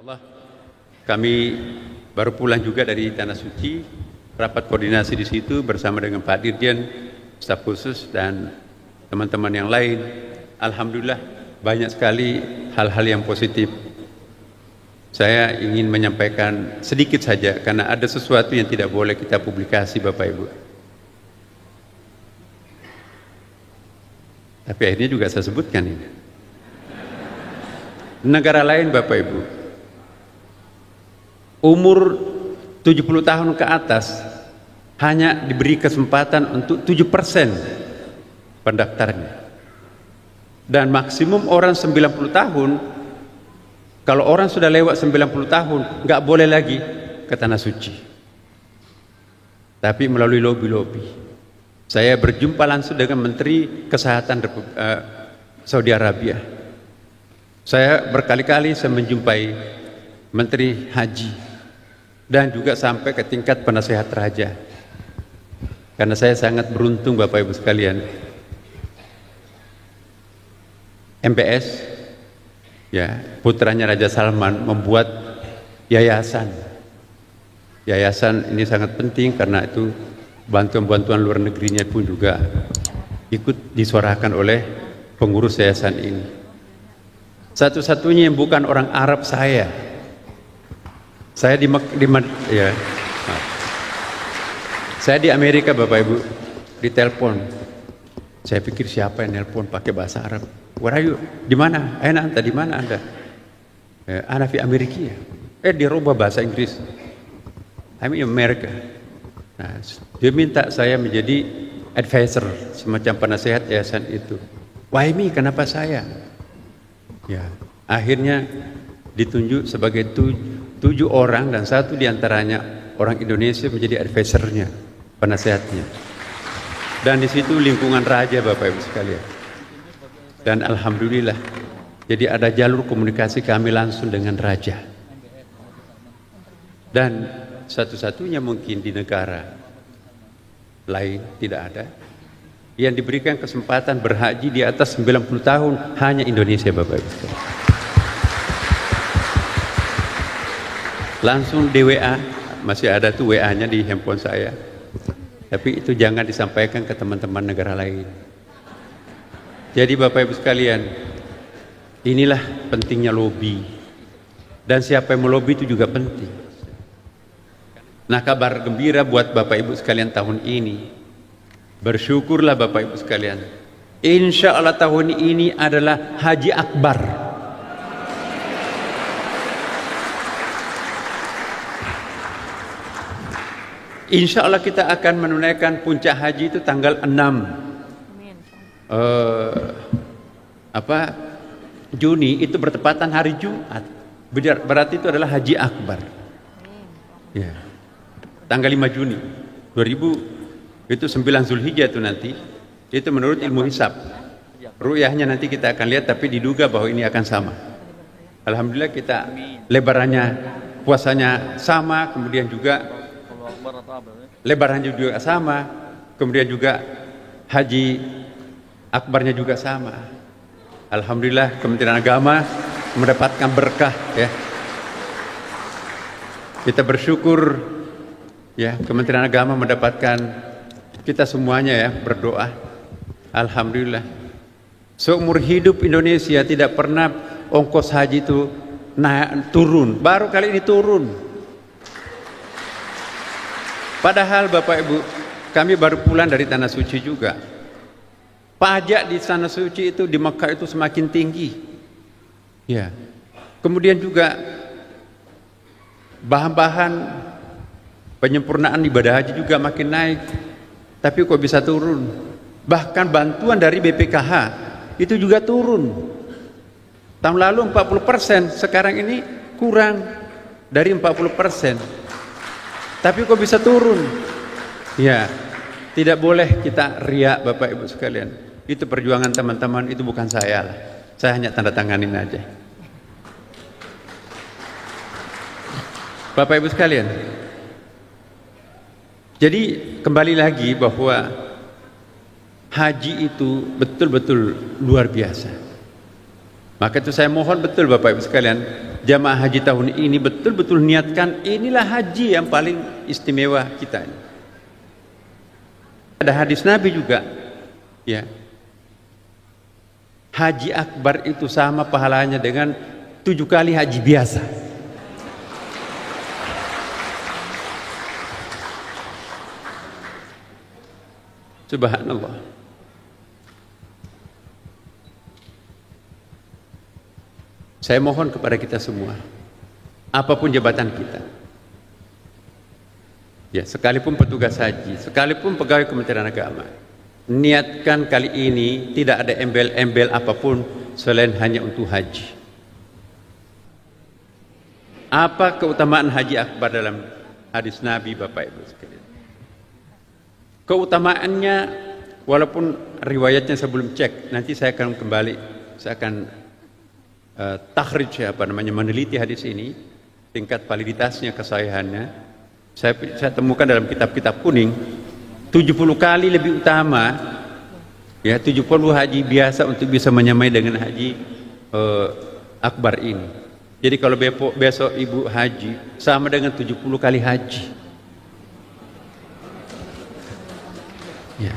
Allah, kami baru pulang juga dari Tanah Suci, rapat koordinasi di situ bersama dengan Pak Dirjen, staf khusus dan teman-teman yang lain. Alhamdulillah banyak sekali hal-hal yang positif. Saya ingin menyampaikan sedikit saja karena ada sesuatu yang tidak boleh kita publikasi Bapak Ibu. Tapi akhirnya juga saya sebutkan ini. Negara lain Bapak Ibu, umur 70 tahun ke atas hanya diberi kesempatan untuk 7% pendaftarnya. Dan maksimum orang 90 tahun, kalau orang sudah lewat 90 tahun, nggak boleh lagi ke Tanah Suci. Tapi melalui lobi-lobi. Saya berjumpa langsung dengan Menteri Kesehatan Saudi Arabia. Saya berkali-kali menjumpai Menteri Haji dan juga sampai ke tingkat penasehat raja. Karena saya sangat beruntung Bapak Ibu sekalian. MBS, ya, putranya Raja Salman membuat yayasan. Yayasan ini sangat penting karena itu bantuan-bantuan luar negerinya pun juga ikut disuarakan oleh pengurus yayasan ini. Satu-satunya yang bukan orang Arab saya di Amerika Bapak Ibu, ditelepon. Saya pikir siapa yang nelpon pakai bahasa Arab. Where are you? Di mana? Anda di mana Anda? Ana di Amerika. Dia rubah bahasa Inggris. I'm in America. Nah, dia minta saya menjadi advisor, semacam penasehat yayasan itu. Why me? Kenapa saya? Ya, akhirnya ditunjuk sebagai 7 orang dan 1 diantaranya orang Indonesia menjadi advisernya, penasehatnya. Dan di situ lingkungan raja Bapak Ibu sekalian. Dan alhamdulillah, jadi ada jalur komunikasi kami langsung dengan raja. Dan satu-satunya mungkin di negara lain tidak ada yang diberikan kesempatan berhaji di atas 90 tahun hanya Indonesia Bapak Ibu. Langsung di WA, masih ada tuh WA-nya di handphone saya. Tapi itu jangan disampaikan ke teman-teman negara lain. Jadi Bapak Ibu sekalian, inilah pentingnya lobby. Dan siapa yang melobi itu juga penting. Nah, kabar gembira buat Bapak Ibu sekalian tahun ini. Bersyukurlah Bapak Ibu sekalian. Insya Allah tahun ini adalah Haji Akbar. Insya Allah kita akan menunaikan puncak haji itu tanggal 6 Juni, itu bertepatan hari Jumat. Berarti itu adalah Haji Akbar. Ya. Tanggal 5 Juni 2000 itu 9 Zulhijjah itu nanti. Itu menurut ilmu hisab. Ru'yahnya nanti kita akan lihat, tapi diduga bahwa ini akan sama. Alhamdulillah kita lebarannya, puasanya sama, kemudian juga lebarannya juga sama, kemudian juga Haji Akbarnya juga sama. Alhamdulillah Kementerian Agama mendapatkan berkah ya. Kita bersyukur ya, Kementerian Agama mendapatkan, kita semuanya ya berdoa. Alhamdulillah. Seumur hidup Indonesia tidak pernah ongkos haji itu turun. Baru kali ini turun. Padahal Bapak Ibu, kami baru pulang dari Tanah Suci juga. Pajak di Tanah Suci itu di Mekah itu semakin tinggi. Ya. Kemudian juga bahan-bahan penyempurnaan ibadah haji juga makin naik. Tapi kok bisa turun? Bahkan bantuan dari BPKH itu juga turun. Tahun lalu 40%, sekarang ini kurang dari 40%. Tapi kok bisa turun? Ya, tidak boleh kita riak Bapak Ibu sekalian. Itu perjuangan teman-teman, itu bukan saya lah. Saya hanya tanda tanganin aja. Bapak Ibu sekalian, jadi kembali lagi bahwa haji itu betul-betul luar biasa. Maka itu saya mohon betul Bapak Ibu sekalian, jamaah haji tahun ini betul-betul niatkan inilah haji yang paling istimewa kita. Ada hadis Nabi juga, ya. Haji akbar itu sama pahalanya dengan 7 kali haji biasa. Subhanallah. Saya mohon kepada kita semua, apapun jabatan kita, ya, sekalipun petugas haji, sekalipun pegawai Kementerian Agama, niatkan kali ini tidak ada embel-embel apapun selain hanya untuk haji. Apa keutamaan haji akbar dalam hadis Nabi, Bapak Ibu sekalian? Keutamaannya, walaupun riwayatnya saya belum cek, nanti saya akan kembali, saya akan takhrij, meneliti hadis ini, tingkat validitasnya, kesahihannya. Saya temukan dalam kitab-kitab kuning 70 kali lebih utama, ya, 70 haji biasa untuk bisa menyamai dengan haji akbar ini. Jadi kalau besok ibu haji sama dengan 70 kali haji. Ya.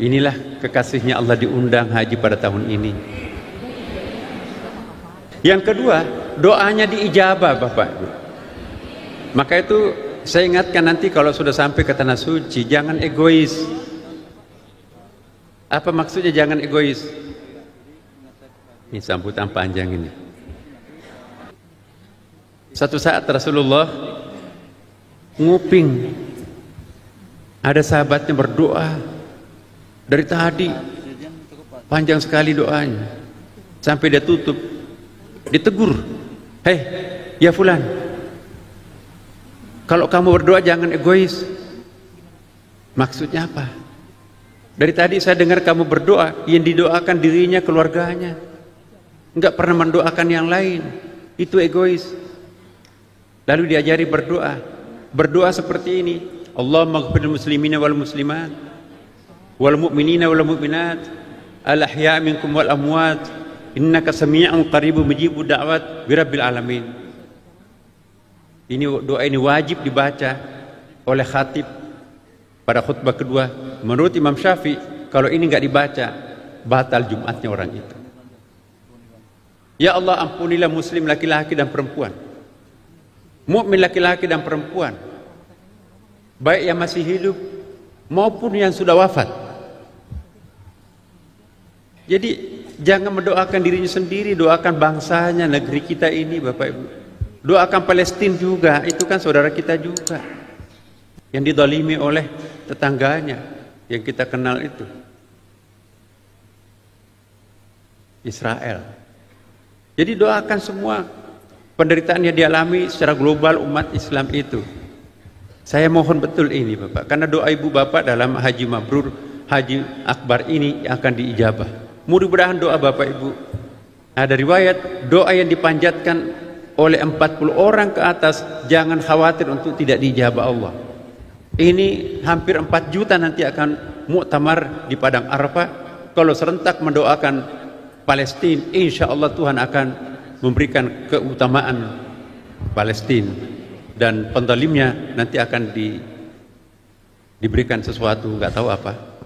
Inilah kekasihnya Allah diundang haji pada tahun ini. Yang kedua, doanya diijabah, Bapak Ibu. Maka itu saya ingatkan nanti kalau sudah sampai ke tanah suci, jangan egois. Apa maksudnya jangan egois? Ini sambutan panjang ini. Satu saat Rasulullah nguping, ada sahabatnya berdoa dari tadi, panjang sekali doanya, sampai dia tutup, ditegur, hei ya fulan, kalau kamu berdoa jangan egois. Maksudnya apa? Dari tadi saya dengar kamu berdoa, yang didoakan dirinya, keluarganya, enggak pernah mendoakan yang lain, itu egois. Lalu diajari berdoa seperti ini, Allahumma ighfirlil muslimina wal muslimat wal mu'minina wal mu'minat al ahya' minkum wal amwat innaka sami'un qaribun mujibud da'wat birabbil alamin. Ini doa ini wajib dibaca oleh khatib pada khutbah kedua. Menurut Imam Syafi'i, kalau ini enggak dibaca, batal Jumatnya orang itu. Ya Allah, ampunilah muslim laki-laki dan perempuan, mukmin laki-laki dan perempuan, baik yang masih hidup maupun yang sudah wafat. Jadi jangan mendoakan dirinya sendiri, doakan bangsanya, negeri kita ini, Bapak Ibu. Doakan Palestina juga, itu kan saudara kita juga, yang didolimi oleh tetangganya yang kita kenal itu, Israel. Jadi doakan semua penderitaan yang dialami secara global umat Islam itu. Saya mohon betul ini Bapak, karena doa ibu bapak dalam haji mabrur, haji akbar ini akan diijabah. Mudah-mudahan doa bapak ibu, ada riwayat doa yang dipanjatkan oleh 40 orang ke atas, jangan khawatir untuk tidak diijabah Allah. Ini hampir 4 juta nanti akan muktamar di Padang Arafah. Kalau serentak mendoakan Palestina, insya Allah Tuhan akan memberikan keutamaan Palestina, dan pendalimnya nanti akan diberikan sesuatu, nggak tahu apa.